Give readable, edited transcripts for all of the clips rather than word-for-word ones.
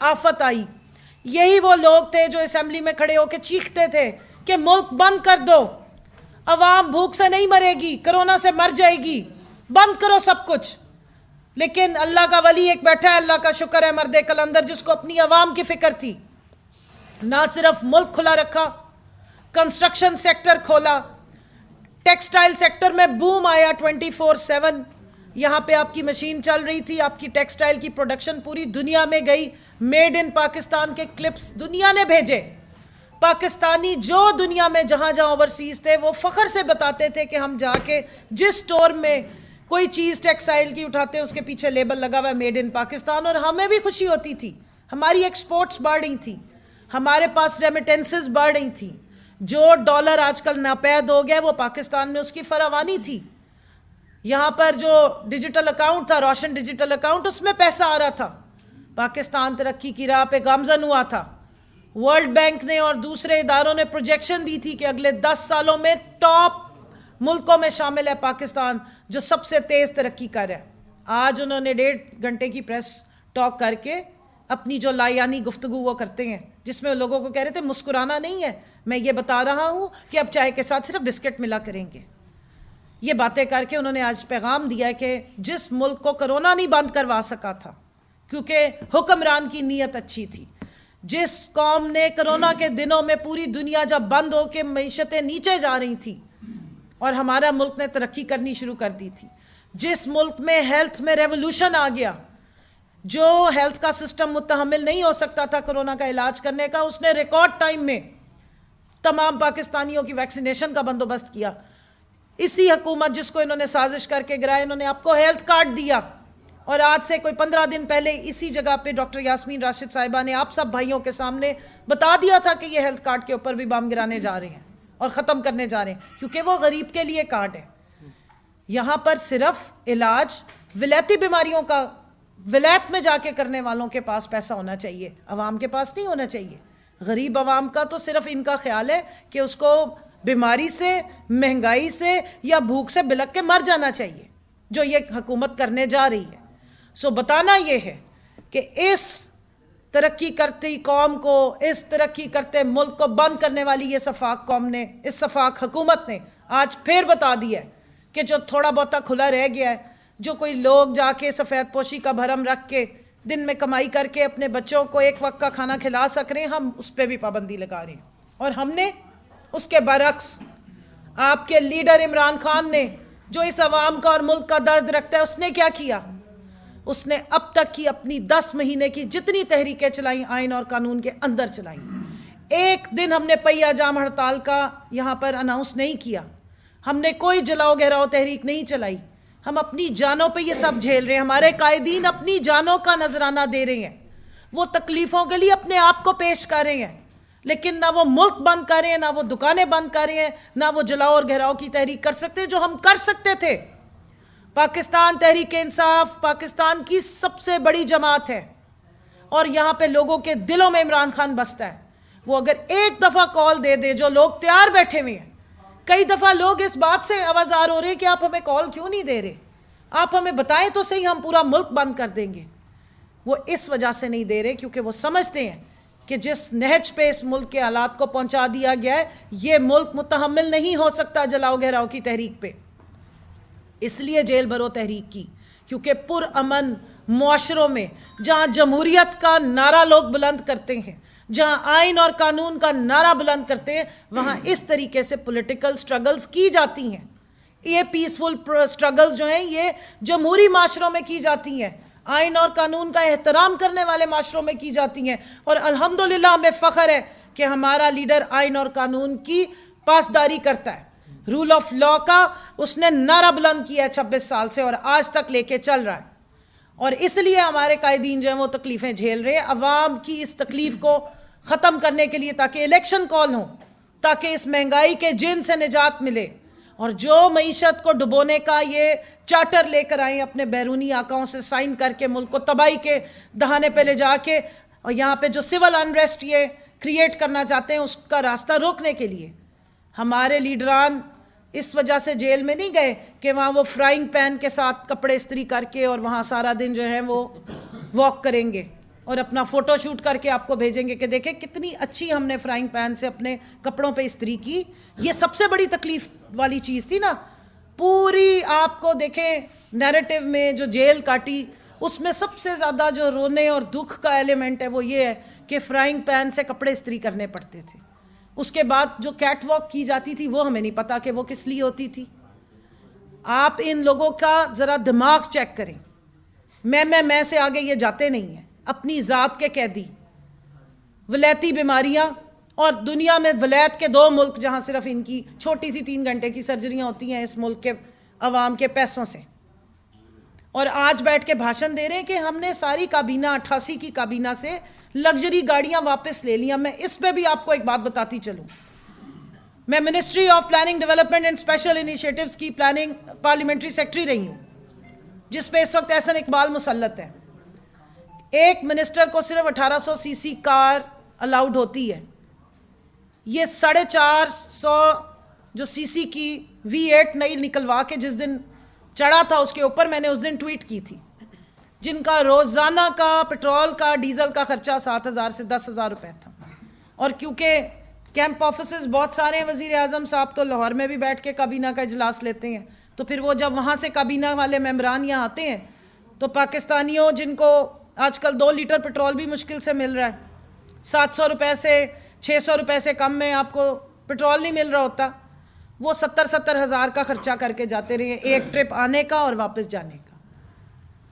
آفت آئی، یہی وہ لوگ تھے جو اسمبلی میں کھڑے ہو کے چیختے تھے کہ ملک بند کر دو، عوام بھوک سے نہیں مرے گی، کرونا سے مر جائے گی، بند کرو سب کچھ۔ لیکن اللہ کا ولی ایک بیٹھا ہے، اللہ کا شکر ہے، مرد قلندر، جس کو اپنی عوام کی فکر تھی، نہ صرف ملک کھلا رکھا، کنسٹرکشن سیکٹر کھولا، ٹیکسٹائل سیکٹر میں بوم آیا 24/7۔ یہاں پہ آپ کی مشین چل رہی تھی، آپ کی ٹیکسٹائل کی پروڈکشن پوری دنیا میں گئی، میڈ ان پاکستان کے کلپس دنیا نے بھیجے۔ پاکستانی جو دنیا میں جہاں جہاں اوورسیز تھے وہ فخر سے بتاتے تھے کہ ہم جا کے جس سٹور میں کوئی چیز ٹیکسٹائل کی اٹھاتے ہیں اس کے پیچھے لیبل لگا ہوا ہے میڈ ان پاکستان، اور ہمیں بھی خوشی ہوتی تھی، ہماری ایکسپورٹس بڑھ رہی تھیں، ہمارے پاس ریمیٹنسز بڑھ رہی تھیں۔ جو ڈالر آج کل ناپید ہو گیا وہ پاکستان میں اس کی فراوانی تھی۔ یہاں پر جو ڈیجیٹل اکاؤنٹ تھا، روشن ڈیجیٹل اکاؤنٹ، اس میں پیسہ آ رہا تھا، پاکستان ترقی کی راہ پہ گامزن ہوا تھا۔ ورلڈ بینک نے اور دوسرے اداروں نے پروجیکشن دی تھی کہ اگلے 10 سالوں میں ٹاپ ملکوں میں شامل ہے پاکستان، جو سب سے تیز ترقی کر رہا ہے۔ آج انہوں نے 1.5 گھنٹے کی پریس ٹاک کر کے اپنی جو لایانی گفتگو وہ کرتے ہیں، جس میں لوگوں کو کہہ رہے تھے مسکرانا نہیں ہے، میں یہ بتا رہا ہوں کہ اب چائے کے ساتھ صرف بسکٹ ملا کریں گے۔ یہ باتیں کر کے انہوں نے آج پیغام دیا کہ جس ملک کو کرونا نہیں بند کروا سکا تھا کیونکہ حکمران کی نیت اچھی تھی، جس قوم نے کرونا کے دنوں میں پوری دنیا جب بند ہو کے معیشتیں نیچے جا رہی تھی اور ہمارا ملک نے ترقی کرنی شروع کر دی تھی، جس ملک میں ہیلتھ میں ریولوشن آ گیا، جو ہیلتھ کا سسٹم متحمل نہیں ہو سکتا تھا کرونا کا علاج کرنے کا، اس نے ریکارڈ ٹائم میں تمام پاکستانیوں کی ویکسینیشن کا بندوبست کیا۔ اسی حکومت جس کو انہوں نے سازش کر کے گرایا، انہوں نے آپ کو ہیلتھ کارڈ دیا، اور آج سے کوئی 15 دن پہلے اسی جگہ پہ ڈاکٹر یاسمین راشد صاحبہ نے آپ سب بھائیوں کے سامنے بتا دیا تھا کہ یہ ہیلتھ کارڈ کے اوپر بھی بم گرانے جا رہے ہیں اور ختم کرنے جا رہے ہیں، کیونکہ وہ غریب کے لیے کارڈ ہے۔ یہاں پر صرف علاج ولایتی بیماریوں کا ولایت میں جا کے کرنے والوں کے پاس پیسہ ہونا چاہیے، عوام کے پاس نہیں ہونا چاہیے۔ غریب عوام کا تو صرف ان کا خیال ہے کہ اس کو بیماری سے، مہنگائی سے یا بھوک سے بلک کے مر جانا چاہیے، جو یہ حکومت کرنے جا رہی ہے۔ سو بتانا یہ ہے کہ اس ترقی کرتی قوم کو، اس ترقی کرتے ملک کو بند کرنے والی یہ سفاق قوم نے، اس سفاق حکومت نے آج پھر بتا دیا ہے کہ جو تھوڑا بہتا کھلا رہ گیا ہے، جو کوئی لوگ جا کے سفید پوشی کا بھرم رکھ کے دن میں کمائی کر کے اپنے بچوں کو ایک وقت کا کھانا کھلا سک رہے ہیں، ہم اس پہ بھی پابندی لگا رہے ہیں۔ اور ہم نے اس کے برعکس آپ کے لیڈر عمران خان نے، جو اس عوام کا اور ملک کا درد رکھتا ہے، اس نے کیا کیا؟ اس نے اب تک کی اپنی 10 مہینے کی جتنی تحریکیں چلائیں آئین اور قانون کے اندر چلائیں۔ ایک دن ہم نے پہیہ جام ہڑتال کا یہاں پر اناؤنس نہیں کیا، ہم نے کوئی جلاؤ گھیراؤ تحریک نہیں چلائی، ہم اپنی جانوں پہ یہ سب جھیل رہے ہیں۔ ہمارے قائدین اپنی جانوں کا نذرانہ دے رہے ہیں، وہ تکلیفوں کے لیے اپنے آپ کو پیش کر رہے ہیں، لیکن نہ وہ ملک بند کر رہے ہیں، نہ وہ دکانیں بند کر رہے ہیں، نہ وہ جلاؤ اور گھیراؤ کی تحریک کر سکتے ہیں جو ہم کر سکتے تھے۔ پاکستان تحریک انصاف پاکستان کی سب سے بڑی جماعت ہے، اور یہاں پہ لوگوں کے دلوں میں عمران خان بستا ہے۔ وہ اگر ایک دفعہ کال دے دے، جو لوگ تیار بیٹھے ہوئے ہیں، کئی دفعہ لوگ اس بات سے آوازار ہو رہے ہیں کہ آپ ہمیں کال کیوں نہیں دے رہے، آپ ہمیں بتائیں تو صحیح، ہم پورا ملک بند کر دیں گے۔ وہ اس وجہ سے نہیں دے رہے کیونکہ وہ سمجھتے ہیں کہ جس نہج پہ اس ملک کے حالات کو پہنچا دیا گیا ہے، یہ ملک متحمل نہیں ہو سکتا جلاؤ گھیراؤ کی تحریک پہ۔ اس لیے جیل بھرو تحریک کی، کیونکہ پرامن معاشروں میں جہاں جمہوریت کا نعرہ لوگ بلند کرتے ہیں، جہاں آئین اور قانون کا نعرہ بلند کرتے ہیں، وہاں اس طریقے سے پولیٹیکل سٹرگلز کی جاتی ہیں۔ یہ پیسفل سٹرگلز جو ہیں یہ جمہوری معاشروں میں کی جاتی ہیں، آئین اور قانون کا احترام کرنے والے معاشروں میں کی جاتی ہیں، اور الحمدللہ ہمیں فخر ہے کہ ہمارا لیڈر آئین اور قانون کی پاسداری کرتا ہے۔ رول آف لا کا اس نے نعرہ بلند کیا ہے 26 سال سے، اور آج تک لے کے چل رہا ہے، اور اس لیے ہمارے قائدین جو ہیں وہ تکلیفیں جھیل رہے ہیں عوام کی اس تکلیف کو ختم کرنے کے لیے، تاکہ الیکشن کال ہوں، تاکہ اس مہنگائی کے جن سے نجات ملے، اور جو معیشت کو ڈبونے کا یہ چارٹر لے کر آئیں اپنے بیرونی آقاؤں سے سائن کر کے ملک کو تباہی کے دہانے پہ لے جا کے، اور یہاں پہ جو سول انریسٹ یہ کریٹ کرنا چاہتے ہیں اس کا راستہ روکنے کے لیے۔ ہمارے لیڈران اس وجہ سے جیل میں نہیں گئے کہ وہاں وہ فرائنگ پین کے ساتھ کپڑے استری کر کے اور وہاں سارا دن جو ہے وہ واک کریں گے۔ اور اپنا فوٹو شوٹ کر کے آپ کو بھیجیں گے کہ دیکھیں کتنی اچھی ہم نے فرائنگ پین سے اپنے کپڑوں پہ استری کی. یہ سب سے بڑی تکلیف والی چیز تھی نا. پوری آپ کو دیکھیں نیریٹو میں جو جیل کاٹی, اس میں سب سے زیادہ جو رونے اور دکھ کا ایلیمنٹ ہے وہ یہ ہے کہ فرائنگ پین سے کپڑے استری کرنے پڑتے تھے. اس کے بعد جو کیٹ واک کی جاتی تھی وہ ہمیں نہیں پتا کہ وہ کس لیے ہوتی تھی. آپ ان لوگوں کا ذرا دماغ چیک کریں. میں سے آگے یہ جاتے نہیں ہیں. اپنی ذات کے قیدی, ولیتی بیماریاں, اور دنیا میں ولیت کے 2 ملک جہاں صرف ان کی چھوٹی سی 3 گھنٹے کی سرجریاں ہوتی ہیں اس ملک کے عوام کے پیسوں سے. اور آج بیٹھ کے بھاشن دے رہے ہیں کہ ہم نے ساری کابینہ 88 کی کابینہ سے لگژری گاڑیاں واپس لے لیا. میں اس پہ بھی آپ کو ایک بات بتاتی چلوں. میں ministry of planning development and special initiatives کی پلاننگ پارلیمنٹری سیکرٹری رہی ہوں, جس پہ اس وقت احسن اقبال مسلط ہے. ایک منسٹر کو صرف 1800 سی سی کار الاؤڈ ہوتی ہے. یہ 450 جو سی سی کی V8 نئی نکلوا کے جس دن چڑھا تھا اس کے اوپر میں نے اس دن ٹویٹ کی تھی, جن کا روزانہ کا پٹرول کا ڈیزل کا خرچہ 7,000 سے 10,000 روپے تھا. اور کیونکہ کیمپ آفیسز بہت سارے ہیں, وزیر اعظم صاحب تو لاہور میں بھی بیٹھ کے کابینہ کا اجلاس لیتے ہیں, تو پھر وہ جب وہاں سے کابینہ والے ممبران یہاں آتے ہیں تو پاکستانیوں جن کو آج کل 2 لیٹر پٹرول بھی مشکل سے مل رہا ہے, 700 روپے سے 600 روپے سے کم میں آپ کو پٹرول نہیں مل رہا ہوتا, وہ 70 ہزار کا خرچہ کر کے جاتے رہے ایک ٹرپ آنے کا اور واپس جانے کا.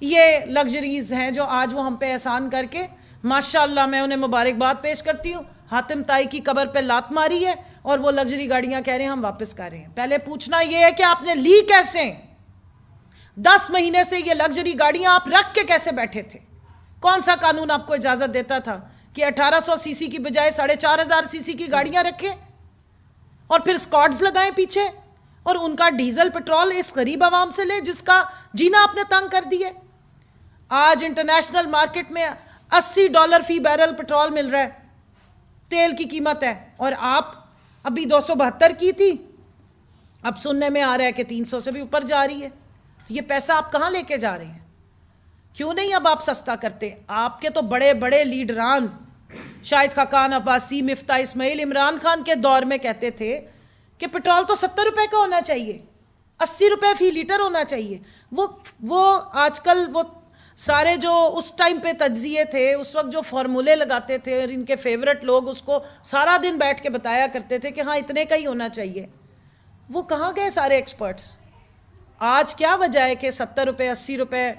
یہ لگژریز ہیں جو آج وہ ہم پہ احسان کر کے, ماشاءاللہ میں انہیں مبارکباد پیش کرتی ہوں. حاتم طائی کی قبر پہ لات ماری ہے اور وہ لگژری گاڑیاں کہہ رہے ہیں ہم واپس کر رہے ہیں. پہلے پوچھنا یہ ہے کہ آپ نے لی کیسے؟ 10 مہینے سے یہ لگژری گاڑیاں آپ رکھ کے کیسے بیٹھے تھے؟ کون سا قانون آپ کو اجازت دیتا تھا کہ 1800 سی سی کی بجائے 4,500 سی سی کی گاڑیاں رکھیں اور پھر اسکواڈز لگائیں پیچھے, اور ان کا ڈیزل پٹرول اس غریب عوام سے لیں جس کا جینا آپ نے تنگ کر دیے؟ آج انٹرنیشنل مارکیٹ میں $80 فی بیرل پٹرول مل رہا ہے, تیل کی قیمت ہے, اور آپ ابھی 272 کی تھی, اب سننے میں آ رہا ہے کہ 300 سے بھی اوپر جا رہی ہے. تو یہ پیسہ آپ کہاں لے کے جا رہے ہیں؟ کیوں نہیں اب آپ سستا کرتے؟ آپ کے تو بڑے بڑے لیڈران شاہد خاقان عباسی, مفتاح اسماعیل, عمران خان کے دور میں کہتے تھے کہ پٹرول تو 70 روپے کا ہونا چاہیے, 80 روپے فی لیٹر ہونا چاہیے. وہ آج کل وہ سارے جو اس ٹائم پہ تجزیے تھے, اس وقت جو فارمولے لگاتے تھے اور ان کے فیورٹ لوگ اس کو سارا دن بیٹھ کے بتایا کرتے تھے کہ ہاں اتنے کا ہی ہونا چاہیے, وہ کہاں گئے سارے ایکسپرٹس؟ آج کیا وجہ ہے کہ 70 روپے 80 روپے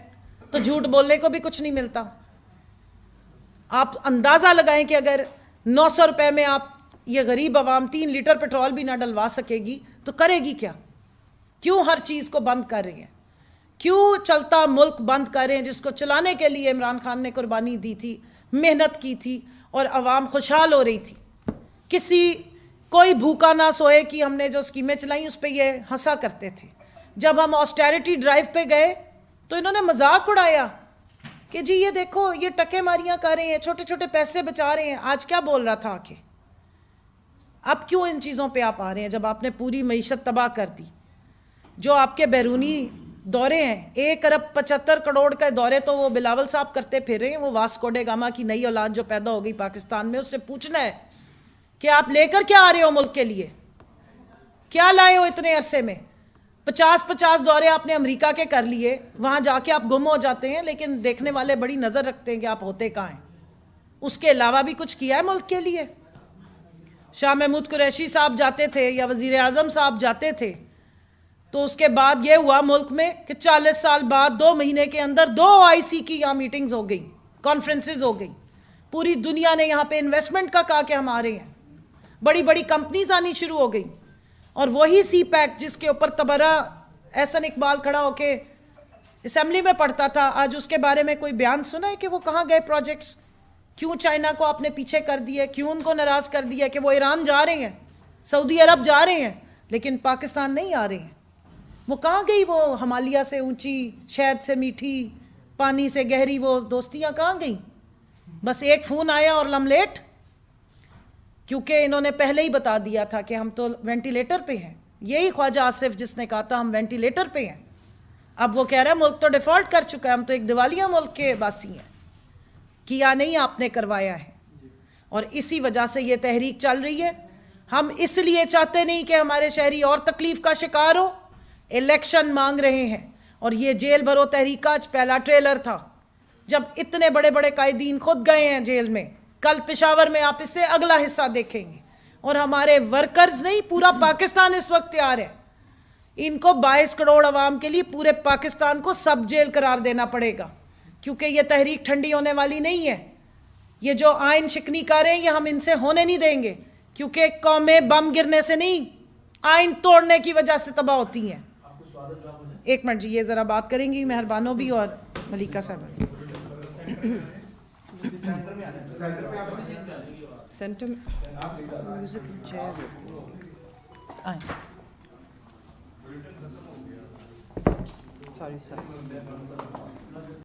تو جھوٹ بولنے کو بھی کچھ نہیں ملتا. آپ اندازہ لگائیں کہ اگر 900 روپے میں آپ یہ غریب عوام 3 لیٹر پٹرول بھی نہ ڈلوا سکے گی تو کرے گی کیا؟ کیوں ہر چیز کو بند کر رہی ہیں؟ کیوں چلتا ملک بند کر رہے ہیں جس کو چلانے کے لیے عمران خان نے قربانی دی تھی, محنت کی تھی اور عوام خوشحال ہو رہی تھی؟ کوئی بھوکا نہ سوئے کہ ہم نے جو اسکیمیں چلائیں اس پہ یہ ہنسا کرتے تھے. جب ہم آسٹیریٹی ڈرائیو پہ گئے تو انہوں نے مذاق اڑایا کہ جی یہ دیکھو یہ ٹکے ماریاں کر رہے ہیں, چھوٹے چھوٹے پیسے بچا رہے ہیں. آج کیا بول رہا تھا آکے؟ اب کیوں ان چیزوں پہ آپ آ رہے ہیں جب آپ نے پوری معیشت تباہ کر دی؟ جو آپ کے بیرونی دورے ہیں 1.75 کروڑ کے دورے تو وہ بلاول صاحب کرتے پھر رہے ہیں. وہ واسکو ڈے گاما کی نئی اولاد جو پیدا ہو گئی پاکستان میں, اس سے پوچھنا ہے کہ آپ لے کر کیا آ رہے ہو ملک کے لیے؟ کیا لائے ہو اتنے عرصے میں؟ 50 دورے آپ نے امریکہ کے کر لیے, وہاں جا کے آپ گم ہو جاتے ہیں, لیکن دیکھنے والے بڑی نظر رکھتے ہیں کہ آپ ہوتے کہاں ہیں. اس کے علاوہ بھی کچھ کیا ہے ملک کے لیے؟ شاہ محمود قریشی صاحب جاتے تھے یا وزیر اعظم صاحب جاتے تھے تو اس کے بعد یہ ہوا ملک میں کہ 40 سال بعد 2 مہینے کے اندر 2 OIC کی یہاں میٹنگز ہو گئی, کانفرنسز ہو گئی. پوری دنیا نے یہاں پہ انویسٹمنٹ کا کہا کہ ہم آ رہے ہیں, بڑی بڑی کمپنیز آنی شروع ہو گئی. اور وہی سی پیک جس کے اوپر تبرہ احسن اقبال کھڑا ہو کے اسمبلی میں پڑھتا تھا, آج اس کے بارے میں کوئی بیان سنا ہے کہ وہ کہاں گئے پروجیکٹس؟ کیوں چائنا کو آپ نے پیچھے کر دیا؟ کیوں ان کو ناراض کر دیا کہ وہ ایران جا رہے ہیں, سعودی عرب جا رہے ہیں, لیکن پاکستان نہیں آ رہے ہیں؟ وہ کہاں گئی وہ ہمالیہ سے اونچی, شہد سے میٹھی, پانی سے گہری وہ دوستیاں کہاں گئیں؟ بس ایک فون آیا اور لملیٹ, کیونکہ انہوں نے پہلے ہی بتا دیا تھا کہ ہم تو وینٹیلیٹر پہ ہیں. یہی خواجہ آصف جس نے کہا تھا ہم وینٹیلیٹر پہ ہیں. اب وہ کہہ رہا ہے ملک تو ڈیفالٹ کر چکا ہے, ہم تو ایک دیوالیہ ملک کے باسی ہیں. کیا نہیں آپ نے کروایا ہے، اور اسی وجہ سے یہ تحریک چل رہی ہے. ہم اس لیے چاہتے نہیں کہ ہمارے شہری اور تکلیف کا شکار ہو، الیکشن مانگ رہے ہیں. اور یہ جیل بھرو تحریک آج پہلا ٹریلر تھا، جب اتنے بڑے بڑے قائدین خود گئے ہیں جیل میں. کل پشاور میں آپ اس سے اگلا حصہ دیکھیں گے. اور ہمارے ورکرز نہیں، پورا پاکستان اس وقت تیار ہے. ان کو 22 کروڑ عوام کے لیے پورے پاکستان کو سب جیل قرار دینا پڑے گا، کیونکہ یہ تحریک ٹھنڈی ہونے والی نہیں ہے. یہ جو آئین شکنی کر رہے ہیں یہ ہم ان سے ہونے نہیں دیں گے، کیونکہ قومیں بم گرنے سے نہیں، آئین توڑنے کی وجہ سے تباہ ہوتی ہیں. ایک منٹ جی، یہ ذرا بات کریں گی مہربانوں بھی اور ملیکہ صاحب. Centre sorry sir.